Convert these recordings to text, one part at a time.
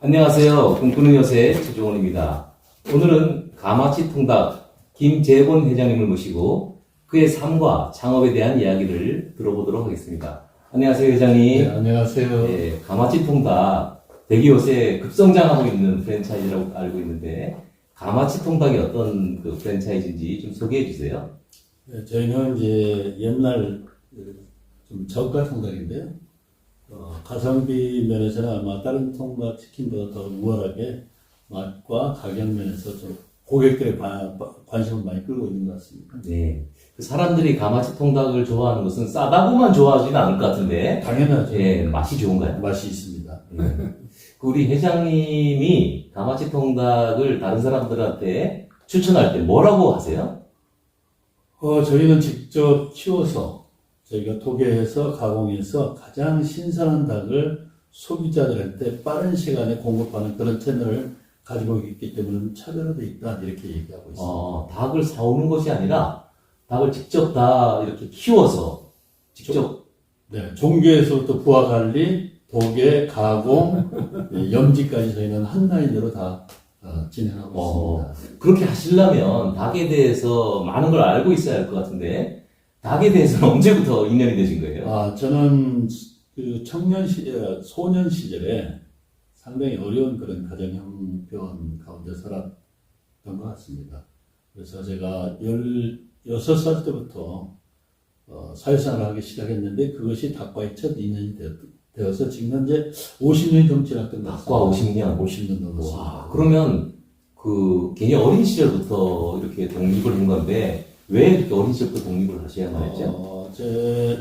안녕하세요. 꿈꾸는 요새 최종원입니다. 오늘은 가마치 통닭 김재곤 회장님을 모시고 그의 삶과 창업에 대한 이야기를 들어보도록 하겠습니다. 안녕하세요, 회장님. 네, 안녕하세요. 네, 가마치 통닭 대기 요새 급성장하고 있는 프랜차이즈라고 알고 있는데 가마치 통닭이 어떤 그 프랜차이즈인지 좀 소개해 주세요. 네, 저희는 이제 옛날 좀 저가 통닭인데요. 가성비 면에서는 아마 다른 통닭 치킨보다 더 우월하게 맛과 가격 면에서 좀 고객들의 관심을 많이 끌고 있는 것 같습니다. 네. 그 사람들이 가마치 통닭을 좋아하는 것은 싸다고만 좋아하지는 않을 것 같은데. 당연하죠. 예, 맛이 좋은가요? 맛이 있습니다. 우리 회장님이 가마치 통닭을 다른 사람들한테 추천할 때 뭐라고 하세요? 저희는 직접 키워서 저희가 도계해서 가공해서 가장 신선한 닭을 소비자들한테 빠른 시간에 공급하는 그런 채널을 가지고 있기 때문에 차별화되어 있다 이렇게 얘기하고 있습니다. 닭을 사오는 것이 아니라 닭을 직접 다 이렇게 키워서 직접 네, 종교에서부터 부화 관리, 도계, 가공, 염지까지 저희는 한 라인으로 다 진행하고 있습니다. 그렇게 하시려면 닭에 대해서 많은 걸 알고 있어야 할 것 같은데 닭에 대해서는 언제부터 인연이 되신 거예요? 저는 그 소년 시절에 상당히 어려운 그런 가정 형편 가운데 살았던 것 같습니다. 그래서 제가 16살 때부터 사회생활을 하기 시작했는데 그것이 닭과의 첫 인연이 되어서 지금 현재 50년이 좀 지났던 것 같습니다. 닭과 50년? 50년 넘었습니다. 와, 그러면 그 굉장히 어린 시절부터 이렇게 독립을 한 건데 왜 이렇게 어린 시절부터 독립을 하셔야만 했죠?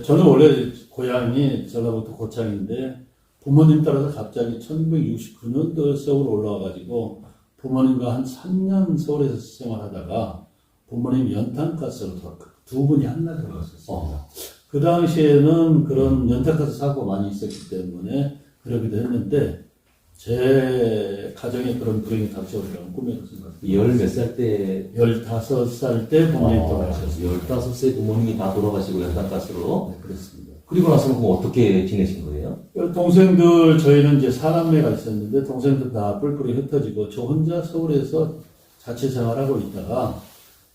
저는 원래 고향이 전라북도 고창인데 부모님 따라서 갑자기 1969년도 서울 올라와가지고 부모님과 한 3년 서울에서 생활하다가 부모님 연탄가스로 두 분이 한날 돌아가셨습니다. 그 당시에는 그런 연탄가스 사고가 많이 있었기 때문에 그러기도 했는데 제 가정에 그런 불행이 닥쳐오리라는 꿈에도 생각합니다. 열 몇 살 때? 15살 때 부모님 돌아가셨어요. 15세 부모님이 다 돌아가시고 연탄가스로? 네, 그렇습니다. 그리고 나서는 그럼 어떻게 지내신 거예요? 동생들, 저희는 이제 사남매가 있었는데, 동생들 다 뿔뿔이 흩어지고, 저 혼자 서울에서 자취 생활하고 있다가,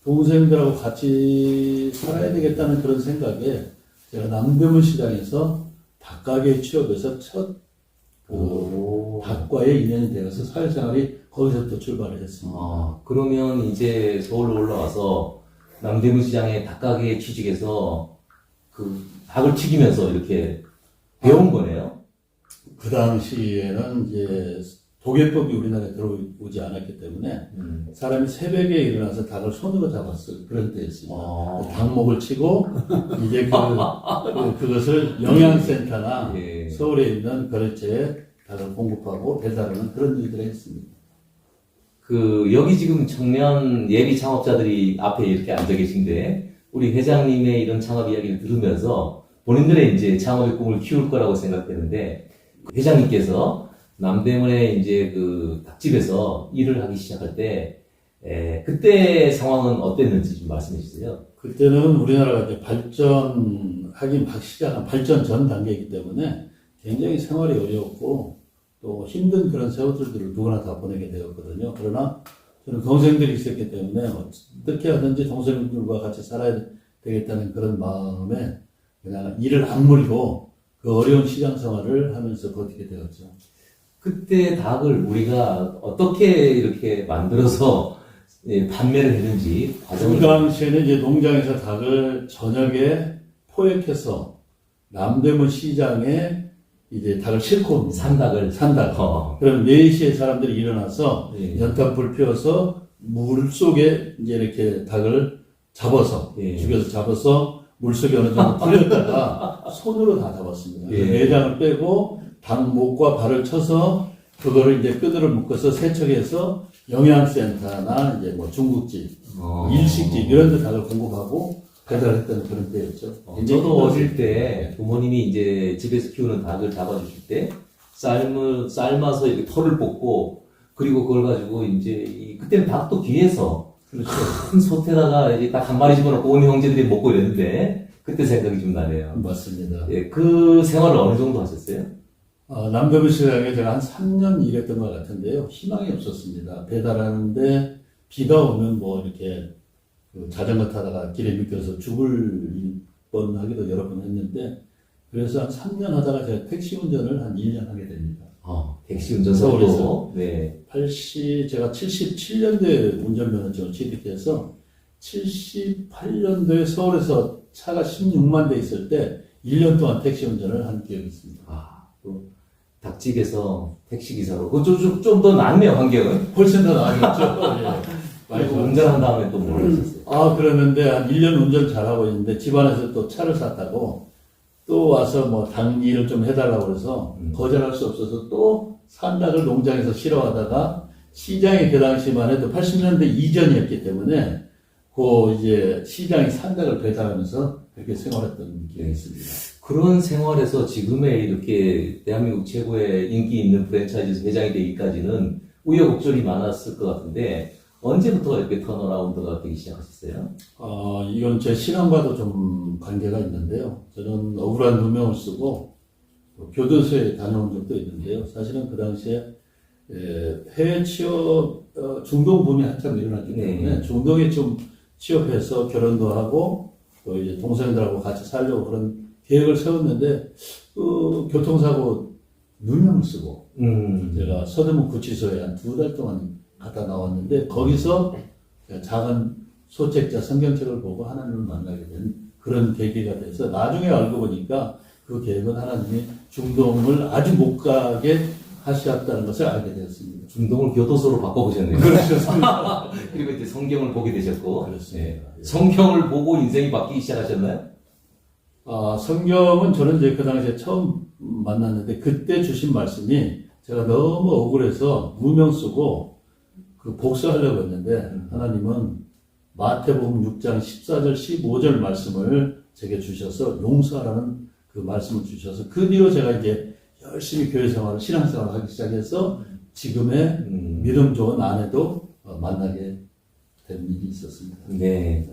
동생들하고 같이 살아야 되겠다는 그런 생각에, 제가 남대문 시장에서 닭가게 취업해서 첫, 닭과의 인연이 되어서 사회생활이 거기서부터 출발을 했습니다. 그러면 이제 서울로 올라와서 남대문 시장에 닭가게에 취직해서 그 닭을 튀기면서 이렇게 배운 거네요? 그 당시에는 이제 도계법이 우리나라에 들어오지 않았기 때문에 사람이 새벽에 일어나서 닭을 손으로 잡았을 그런 때였습니다. 닭목을 치고 이제 그것을 영양센터나 예. 서울에 있는 거래처에 닭을 공급하고 배달하는 그런 일들을 했습니다. 여기 지금 청년 예비 창업자들이 앞에 이렇게 앉아 계신데 우리 회장님의 이런 창업 이야기를 들으면서 본인들의 이제 창업의 꿈을 키울 거라고 생각되는데 회장님께서 남대문에 이제 그 닭집에서 일을 하기 시작할 때 그때 상황은 어땠는지 좀 말씀해 주세요. 그때는 우리나라가 이제 발전하기 막 시작한 발전 전 단계이기 때문에 굉장히 생활이 어려웠고 또 힘든 그런 세월들을 누구나 다 보내게 되었거든요. 그러나 저는 동생들이 있었기 때문에 어떻게 하든지 동생들과 같이 살아야 되겠다는 그런 마음에 그냥 일을 악물고 그 어려운 시장 생활을 하면서 버티게 되었죠. 그때 닭을 우리가 어떻게 이렇게 만들어서 판매를 했는지 과정을. 그 당시에는 이제 농장에서 닭을 저녁에 포획해서 남대문 시장에 이제 닭을 싣고 옵니다. 산닭을. 그럼 4시에 사람들이 일어나서 연탄불 피워서 물 속에 이제 이렇게 닭을 잡아서, 죽여서 잡아서 물 속에 어느 정도 불렸다가 손으로 다 잡았습니다. 내장을 빼고 닭 목과 발을 쳐서 그거를 이제 끈으로 묶어서 세척해서 영양센터나 이제 뭐 중국집, 일식집 이런 데 닭을 공급하고 배달했던 그런 때였죠. 저도 어릴 때 부모님이 이제 집에서 키우는 닭을 잡아주실 때 삶아서 이렇게 털을 뽑고 그리고 그걸 가지고 이제 그때는 닭도 귀해서 큰 솥에다가 이제 딱 한 마리 집어넣고 온 형제들이 먹고 이랬는데 그때 생각이 좀 나네요. 맞습니다. 그 생활을 어느 정도 하셨어요? 남대문 시장에 제가 한 3년 일했던 것 같은데요. 희망이 없었습니다. 배달하는데 비가 오면 뭐 이렇게 그 자전거 타다가 길에 미끄러서 죽을 뻔하기도 여러 번 했는데, 그래서 한 3년 하다가 제가 택시 운전을 한 1년 하게 됩니다. 택시 운전사로. 네. 제가 77년도에 운전면허증을 취득해서 78년도에 서울에서 차가 16만 대 있을 때 1년 동안 택시 운전을 한 기억이 있습니다. 또 닭집에서 택시 기사로. 좀 더 낫네요, 환경은. 훨씬 더 나아졌죠. 예. 그리고 운전한 다음에 또 뭘 했었어요? 그러는데 한 1년 운전 잘하고 있는데 집안에서 또 차를 샀다고 또 와서 뭐 당 일을 좀 해달라고 그래서 거절할 수 없어서 또 산닭을 농장에서 실어하다가 시장이 그 당시만 해도 80년대 이전이었기 때문에 그 이제 시장이 산닭을 배달하면서 그렇게 생활했던 기억이 있습니다. 그런 생활에서 지금의 이렇게 대한민국 최고의 인기 있는 프랜차이즈 회장이 되기까지는 우여곡절이 많았을 것 같은데 언제부터 이렇게 턴어라운드가 되기 시작하셨어요? 이건 제 신앙과도 좀 관계가 있는데요. 저는 억울한 누명을 쓰고 교도소에 다녀온 적도 있는데요. 사실은 그 당시에 해외 취업 중동 붐이 한참 일어났기 때문에 중동에 좀 취업해서 결혼도 하고 또 이제 동생들하고 같이 살려고 그런 계획을 세웠는데 교통사고 누명을 쓰고 제가 서대문 구치소에 한 2달 동안 갔다 나왔는데 거기서 작은 소책자 성경책을 보고 하나님을 만나게 된 그런 계기가 돼서 나중에 알고 보니까 그 계획은 하나님이 중동을 아주 못 가게 하셨다는 것을 알게 되었습니다. 중동을 교도소로 바꿔보셨네요. 그렇습니다. 그리고 이제 성경을 보게 되셨고. 그렇습니다. 네. 성경을 보고 인생이 바뀌기 시작하셨나요? 성경은 저는 이제 그 당시에 처음 만났는데 그때 주신 말씀이 제가 너무 억울해서 무명 쓰고 그 복수하려고 했는데 하나님은 마태복음 6장 14절 15절 말씀을 제게 주셔서 용서하라는 그 말씀을 주셔서 그 뒤로 제가 이제 열심히 교회 생활을 신앙생활을 하기 시작해서 지금의 믿음 좋은 아내도 만나게 된 일이 있었습니다. 네.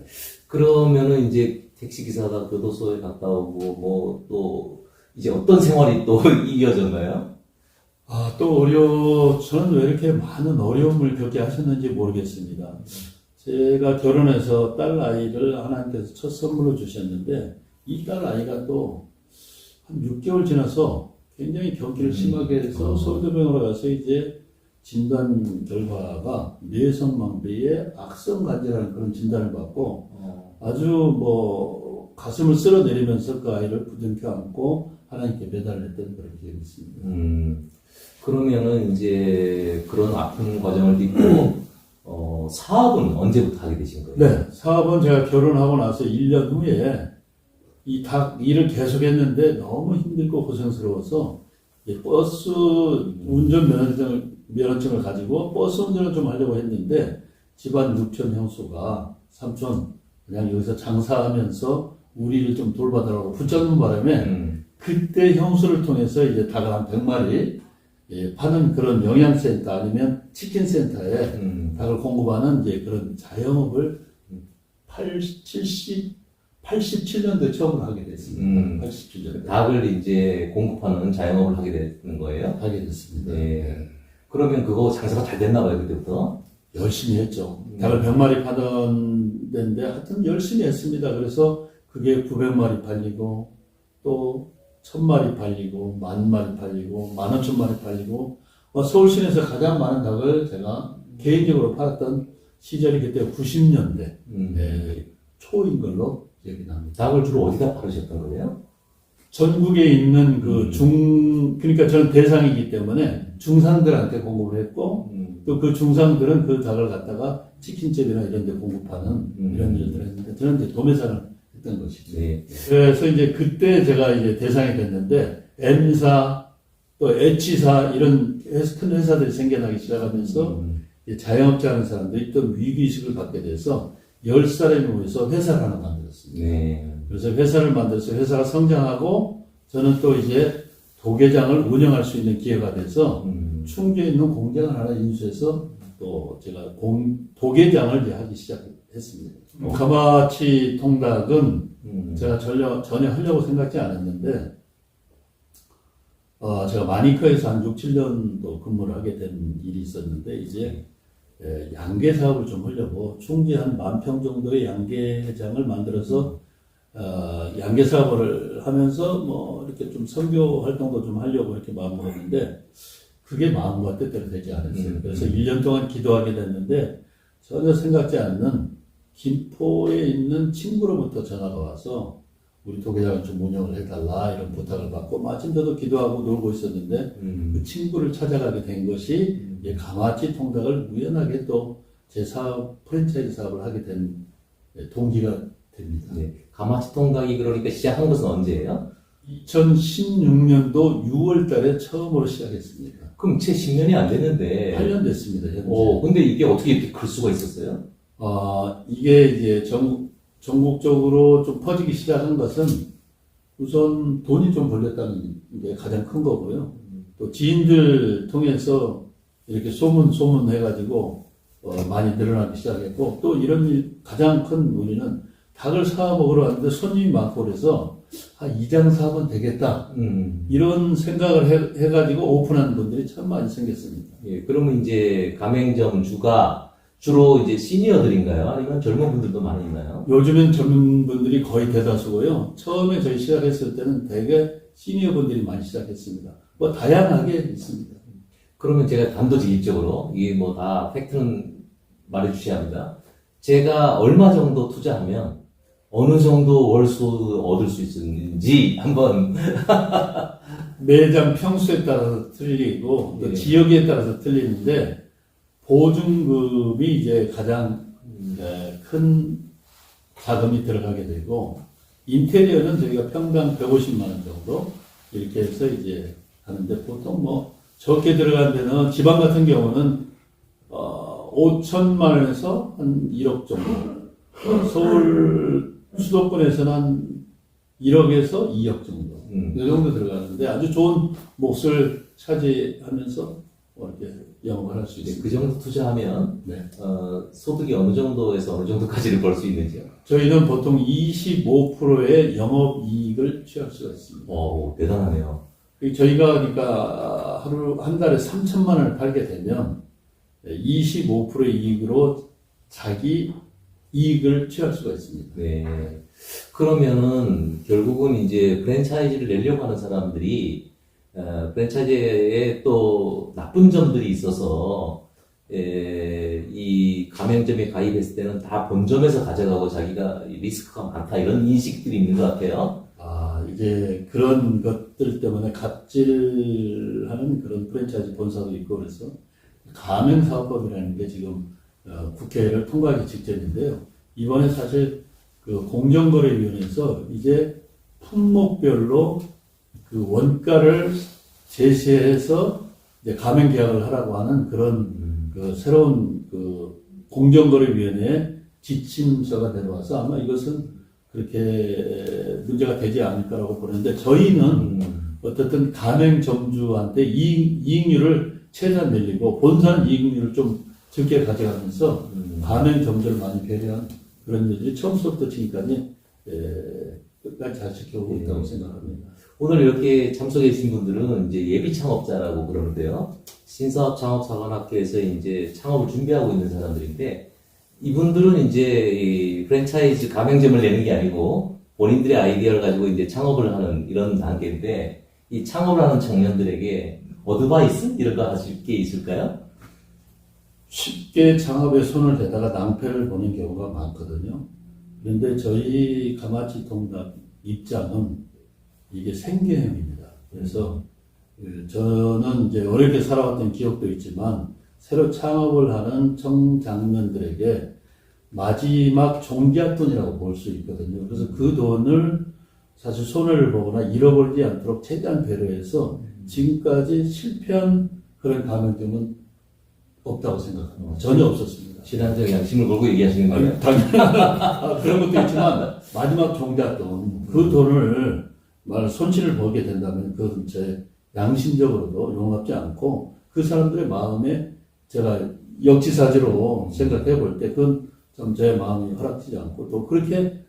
그러면은 이제 택시기사가 교도소에 갔다 오고 뭐 또 이제 어떤 생활이 또 이어졌나요? 저는 왜 이렇게 많은 어려움을 겪게 하셨는지 모르겠습니다. 제가 결혼해서 딸 아이를 하나님께서 첫 선물로 주셨는데 이 딸 아이가 또 한 6개월 지나서 굉장히 경기를 심하게 해서 서울대병원에 가서 이제 진단 결과가 뇌성망대의 악성 간질환 그런 진단을 받고 아주 뭐 가슴을 쓸어내리면서 그 아이를 부둥켜 안고 하나님께 배달을 했던 그런 기억이 있습니다. 그러면은 이제 그런 아픈 과정을 딛고 사업은 언제부터 하게 되신 거예요? 네, 사업은 제가 결혼하고 나서 1년 후에 이 닭 일을 계속 했는데 너무 힘들고 고생스러워서 버스 운전 면허증을 가지고 버스 운전을 좀 하려고 했는데 집안 육촌 형수가 삼촌 그냥 여기서 장사하면서 우리를 좀 돌봐달라고 붙잡는 바람에 그때 형수를 통해서 이제 닭을 한 100마리 파는 그런 영양센터 아니면 치킨센터에 닭을 공급하는 이제 그런 자영업을 87년도에 처음으로 하게 됐습니다. 87년도에. 닭을 이제 공급하는 자영업을 하게 되는 거예요? 하게 됐습니다. 네. 그러면 그거 장사가 잘 됐나 봐요, 그때부터? 열심히 했죠. 닭을 100마리 파던 데인데 하여튼 열심히 했습니다. 그래서 그게 900마리 팔리고 또 1000마리 팔리고 10,000마리 팔리고 15,000마리 팔리고 서울 시내에서 가장 많은 닭을 제가 개인적으로 팔았던 시절이 그때 90년대 초인 걸로 기억이 납니다. 닭을 주로 어디다 팔으셨던 거예요? 전국에 있는 그러니까 저는 대상이기 때문에 중상들한테 공급을 했고 또 그 중상들은 그 닭을 갖다가 치킨집이나 이런 데 공급하는 이런 일들을 했는데 저는 이제 도매상을 했던 것이죠. 네. 그래서 이제 그때 제가 이제 대상이 됐는데 M사 또 H사 이런 큰 회사들이 생겨나기 시작하면서 자영업자 하는 사람들이 또 위기의식을 갖게 돼서 10사람이 모여서 회사를 하나 만들었습니다. 네. 그래서 회사를 만들어서 회사가 성장하고 저는 또 이제 도계장을 운영할 수 있는 기회가 돼서 충주에 있는 공장을 하나 인수해서 또 제가 도계장을 이제 하기 시작했습니다. 가마치 통닭은 제가 전혀 하려고 생각지 않았는데 제가 마니커에서 한 6, 7년도 근무를 하게 된 일이 있었는데, 이제, 양계 사업을 좀 하려고 충주 한 10,000평 정도의 양계장을 만들어서, 양계 사업을 하면서 뭐, 이렇게 좀 선교 활동도 좀 하려고 이렇게 마음을 했는데, 그게 마음과 뜻대로 되지 않았어요. 그래서 1년 동안 기도하게 됐는데, 전혀 생각지 않는 김포에 있는 친구로부터 전화가 와서, 우리 도계장을 좀 운영을 해달라 이런 부탁을 받고 마침 저도 기도하고 놀고 있었는데 그 친구를 찾아가게 된 것이 가마치 통닭을 우연하게 또 제 사업 프랜차이즈 사업을 하게 된 동기가 됩니다. 네. 가마치 통닭이 그러니까 시작한 것은 언제예요? 2016년도 6월 달에 처음으로 시작했습니다. 그럼 채 10년이 안 됐는데. 8년 됐습니다, 현재. 근데 이게 어떻게 이렇게 클 수가 있었어요? 이게 이제 전국적으로 좀 퍼지기 시작한 것은 우선 돈이 좀 벌렸다는 게 가장 큰 거고요. 또 지인들 통해서 이렇게 소문해가지고 많이 늘어나기 시작했고 또 이런 가장 큰 우리는 닭을 사 먹으러 왔는데 손님이 많고 그래서 이장 사업은 되겠다 이런 생각을 해가지고 오픈하는 분들이 참 많이 생겼습니다. 예, 그러면 이제 가맹점 주가 주로 이제 시니어들인가요? 아니면 젊은 분들도 많이 있나요? 요즘엔 젊은 분들이 거의 대다수고요. 처음에 저희 시작했을 때는 대개 시니어 분들이 많이 시작했습니다. 뭐 다양하게 있습니다. 그러면 제가 단도직입적으로 이게 뭐 다 팩트는 말해주셔야 합니다. 제가 얼마 정도 투자하면 어느 정도 월수 얻을 수 있는지 한번 매장 평수에 따라서 틀리고 또 지역에 따라서 틀리는데 보증금이 이제 가장 큰 자금이 들어가게 되고 인테리어는 저희가 평당 150만 원 정도 이렇게 해서 이제 하는데 보통 뭐 적게 들어간 데는 지방 같은 경우는 5천만 원에서 한 1억 정도 서울 수도권에서는 한 1억에서 2억 정도 이 정도 들어가는데 아주 좋은 몫을 차지하면서 이렇게 영업을 할 수 있습니다. 그 정도 투자하면 네. 소득이 어느 정도에서 어느 정도까지를 벌 수 있는지요? 저희는 보통 25%의 영업이익을 취할 수가 있습니다. 대단하네요. 저희가 그러니까 한 달에 3천만 원을 팔게 되면 25%의 이익으로 자기 이익을 취할 수가 있습니다. 네. 그러면은 결국은 이제 프랜차이즈를 내려고 하는 사람들이 프랜차이즈에 또 나쁜 점들이 있어서 이 가맹점에 가입했을 때는 다 본점에서 가져가고 자기가 리스크가 많다 이런 인식들이 있는 것 같아요. 이제 그런 것들 때문에 갑질하는 그런 프랜차이즈 본사도 있고 그래서 가맹사업법이라는 게 지금 국회를 통과하기 직전인데요. 이번에 사실 그 공정거래위원회에서 이제 품목별로 그 원가를 제시해서 이제 가맹 계약을 하라고 하는 그런 그 새로운 그 공정거래위원회의 지침서가 내려와서 아마 이것은 그렇게 문제가 되지 않을까라고 보는데 저희는 어쨌든 가맹점주한테 이익률을 최대한 늘리고 본사는 이익률을 좀 적게 가져가면서 가맹점주를 많이 배려한 그런 일들이 처음부터 지금까지 끝까지 잘 지켜오고 있다고 생각합니다. 오늘 이렇게 참석해 주신 분들은 이제 예비 창업자라고 그러는데요. 신사업 창업사관학교에서 이제 창업을 준비하고 있는 사람들인데 이분들은 이제 이 프랜차이즈 가맹점을 내는 게 아니고 본인들의 아이디어를 가지고 이제 창업을 하는 이런 단계인데 이 창업을 하는 청년들에게 어드바이스 이런 거 하실 게 있을까요? 쉽게 창업에 손을 대다가 낭패를 보는 경우가 많거든요. 그런데 저희 가마치 통닭 입장은 이게 생계형입니다. 그래서 저는 이제 어렵게 살아왔던 기억도 있지만 새로 창업을 하는 청장년들에게 마지막 종잣돈이라고 볼 수 있거든요. 그래서 그 돈을 사실 손해를 보거나 잃어버리지 않도록 최대한 배려해서 지금까지 실패한 그런 가맹점은 없다고 생각합니다. 전혀 없었습니다. 신앙적 양심을 걸고 얘기하시는 거예요? 당연히 그런 것도 있지만 마지막 종잣돈 그 돈을 손실을 보게 된다면 그건 제 양심적으로도 용납지 않고 그 사람들의 마음에 제가 역지사지로 생각해 볼 때 그건 좀 제 마음이 허락지지 않고 또 그렇게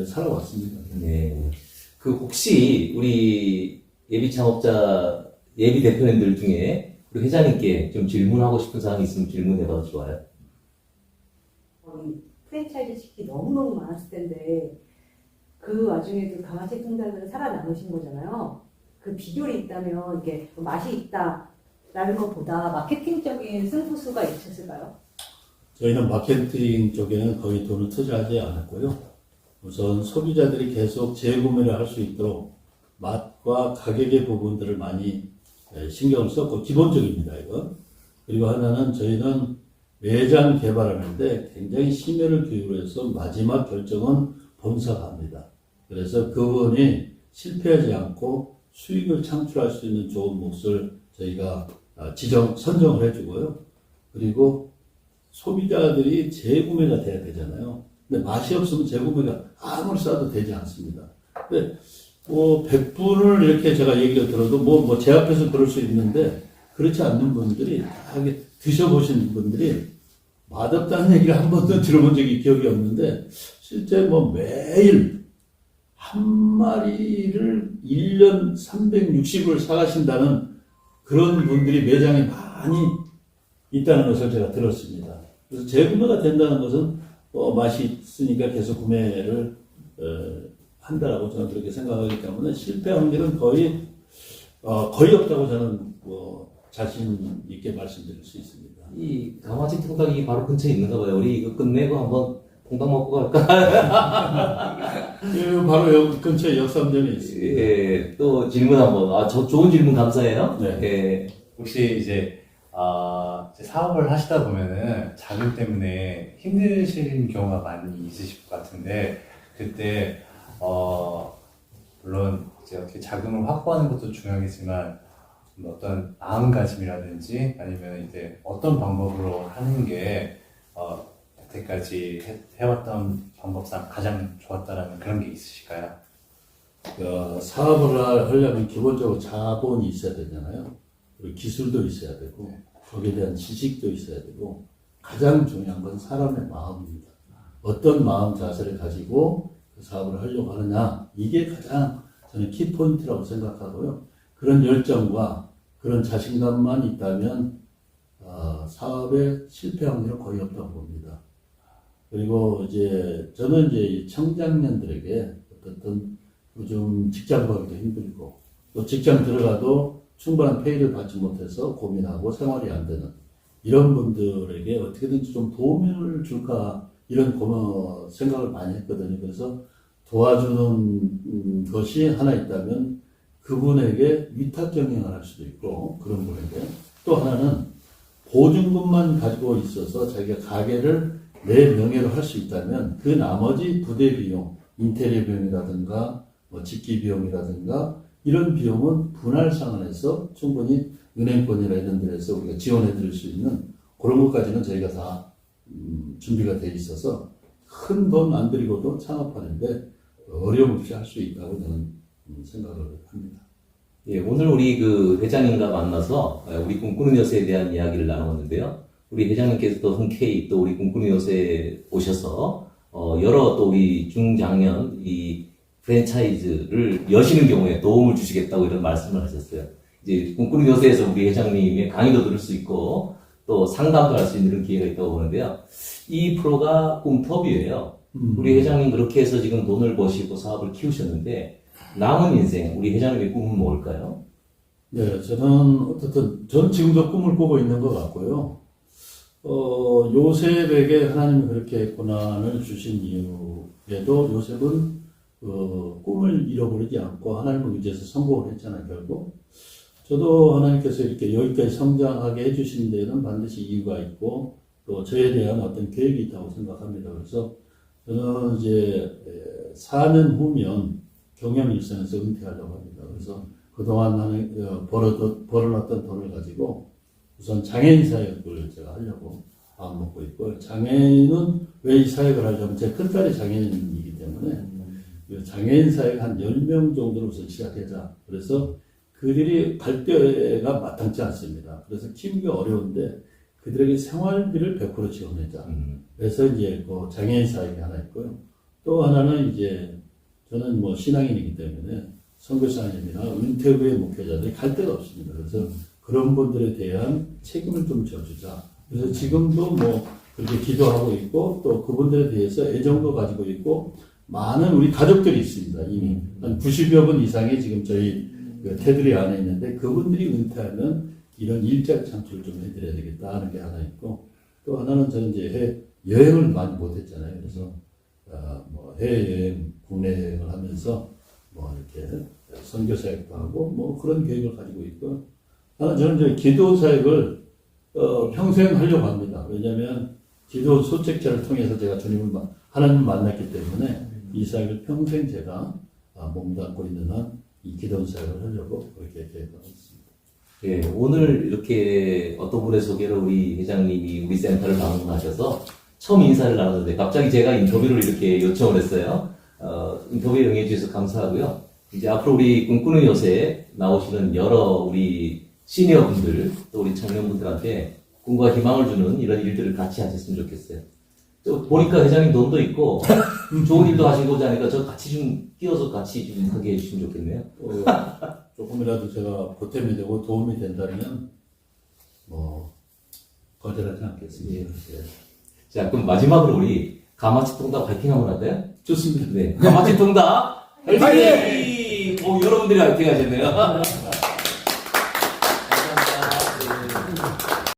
살아왔습니다. 네. 그 혹시 우리 예비 창업자 예비 대표님들 중에 우리 회장님께 좀 질문하고 싶은 사항이 있으면 질문해봐도 좋아요. 프랜차이즈 시기 너무너무 많았을 텐데 그 와중에도 강아지 통닭은 살아남으신 거잖아요. 그 비결이 있다면 이게 맛이 있다라는 것보다 마케팅적인 승부수가 있었을까요? 저희는 마케팅 쪽에는 거의 돈을 투자하지 않았고요. 우선 소비자들이 계속 재구매를 할 수 있도록 맛과 가격의 부분들을 많이 신경을 썼고 기본적입니다, 이거. 그리고 하나는 저희는 매장 개발을 하는데 굉장히 심혈을 기울여서 마지막 결정은 본사가 합니다. 그래서 그분이 실패하지 않고 수익을 창출할 수 있는 좋은 몫을 저희가 선정을 해주고요. 그리고 소비자들이 재구매가 돼야 되잖아요. 근데 맛이 없으면 재구매가 아무리 싸도 되지 않습니다. 근데 100분을 이렇게 제가 얘기를 들어도 제 앞에서 그럴 수 있는데 그렇지 않는 분들이 다 드셔보신 분들이 맛없다는 얘기를 한 번도 들어본 적이 기억이 없는데 실제 매일 한 마리를 1년 360을 사가신다는 그런 분들이 매장에 많이 있다는 것을 제가 들었습니다. 그래서 재구매가 된다는 것은 맛이 있으니까 계속 구매를 한다라고 저는 그렇게 생각하기 때문에 실패 확률은 거의 없다고 저는 자신 있게 말씀드릴 수 있습니다. 이 강아지 통닭이 바로 근처에 있는가 봐요. 우리 이거 끝내고 한번 통닭 먹고 갈까? 바로 여기 근처에 역삼점에 있습니다. 예, 또 질문 한번. 저 좋은 질문 감사해요. 네. 예. 혹시 이제 사업을 하시다 보면은 자금 때문에 힘드신 경우가 많이 있으실 것 같은데 그때 물론 이제 어떻게 자금을 확보하는 것도 중요하겠지만 어떤 마음가짐이라든지 아니면 이제 어떤 방법으로 하는 게 여태까지 해왔던 방법상 가장 좋았다라는 그런 게 있으실까요? 사업을 하려면 기본적으로 자본이 있어야 되잖아요. 그리고 기술도 있어야 되고 거기에 대한 지식도 있어야 되고 가장 중요한 건 사람의 마음입니다. 어떤 마음 자세를 가지고 그 사업을 하려고 하느냐 이게 가장 저는 키포인트라고 생각하고요. 그런 열정과 그런 자신감만 있다면 사업의 실패 확률은 거의 없다고 봅니다. 그리고 저는 청장년들에게 어떤 요즘 직장 구하기도 힘들고 또 직장 들어가도 충분한 페이를 받지 못해서 고민하고 생활이 안 되는 이런 분들에게 어떻게든지 좀 도움을 줄까 이런 생각을 많이 했거든요. 그래서 도와주는 것이 하나 있다면 그분에게 위탁 경영을 할 수도 있고 그런 분에게 또 하나는 보증금만 가지고 있어서 자기가 가게를 내 명예로 할 수 있다면 그 나머지 부대 비용, 인테리어 비용이라든가 집기 비용이라든가 이런 비용은 분할 상환해서 충분히 은행권이나 이런 데에서 우리가 지원해 드릴 수 있는 그런 것까지는 저희가 다 준비가 돼 있어서 큰 돈 안 들이고도 창업하는데 어려움 없이 할 수 있다고 저는 생각을 합니다. 예, 오늘 우리 그 회장님과 만나서 우리 꿈꾸는 여세에 대한 이야기를 나누었는데요. 우리 회장님께서도 흔쾌히 또 우리 꿈꾸는 여세에 오셔서 여러 또 우리 중장년 이 프랜차이즈를 여시는 경우에 도움을 주시겠다고 이런 말씀을 하셨어요. 이제 꿈꾸는 여세에서 우리 회장님의 강의도 들을 수 있고 또 상담도 할 수 있는 이런 기회가 있다고 보는데요. 이 프로가 꿈터뷰예요. 우리 회장님 그렇게 해서 지금 돈을 버시고 사업을 키우셨는데 남은 인생 우리 회장님의 꿈은 뭘까요? 네, 저는 지금도 꿈을 꾸고 있는 것 같고요. 요셉에게 하나님이 그렇게 고난을 주신 이유에도 요셉은 꿈을 잃어버리지 않고 하나님을 의지해서 성공을 했잖아요, 결국. 저도 하나님께서 이렇게 여기까지 성장하게 해주신 데는 반드시 이유가 있고 또 저에 대한 어떤 계획이 있다고 생각합니다. 그래서 저는 4년 후면 경영 일선에서 은퇴하려고 합니다. 그래서 그동안 벌어놨던 돈을 가지고 우선 장애인 사역을 제가 하려고 마음먹고 있고 장애인은 왜 이 사역을 하려면 제 큰딸이 장애인이기 때문에 장애인 사역 한 10명 정도로 우선 시작하자. 그래서 그들이 갈 때가 마땅치 않습니다. 그래서 키우기가 어려운데 그들에게 생활비를 100% 지원하자. 그래서 그 장애인 사역이 하나 있고요. 또 하나는 저는 신앙인이기 때문에 선교사님이나 은퇴 후의 목회자들이 갈 데가 없습니다. 그래서 그런 분들에 대한 책임을 좀 져주자. 그래서 지금도 뭐 그렇게 기도하고 있고 또 그분들에 대해서 애정도 가지고 있고 많은 우리 가족들이 있습니다. 이미 한 90여 분 이상이 지금 저희 그 테두리 안에 있는데 그분들이 은퇴하면 이런 일자리 창출을 좀 해드려야 되겠다 하는 게 하나 있고 또 하나는 저는 이제 여행을 많이 못했잖아요. 그래서 뭐 해외여행, 국내 여행을 하면서 뭐 이렇게 선교 사역도 하고 뭐 그런 계획을 가지고 있고 하나 저는 이제 기도 사역을 평생 하려고 합니다. 왜냐하면 기도 소책자를 통해서 제가 하나님을 만났기 때문에 이 사역을 평생 제가 몸담고 있는 한 이 기도 사역을 하려고 그렇게 계획하고 있습니다. 예, 오늘 이렇게 어떤 분의 소개로 우리 회장님이 우리 센터를 방문하셔서 처음 인사를 나눴는데 갑자기 제가 인터뷰를 이렇게 요청을 했어요. 인터뷰에 응해주셔서 감사하고요. 이제 앞으로 우리 꿈꾸는 요새 나오시는 여러 우리 시니어 분들 또 우리 청년분들한테 꿈과 희망을 주는 이런 일들을 같이 하셨으면 좋겠어요. 또 보니까 회장님 돈도 있고 좋은 일도 하시고자 하니까 저 같이 좀 끼워서 같이 좀 하게 해주시면 좋겠네요. 조금이라도 제가 보탬이 되고 도움이 된다면 뭐 거절하지 않겠습니다. 예. 자, 그럼 마지막으로 우리 가마치 통닭 화이팅 한번 할까요? 좋습니다. 네. 가마치 통닭 화이팅! 오, 여러분들이 화이팅 하셨네요.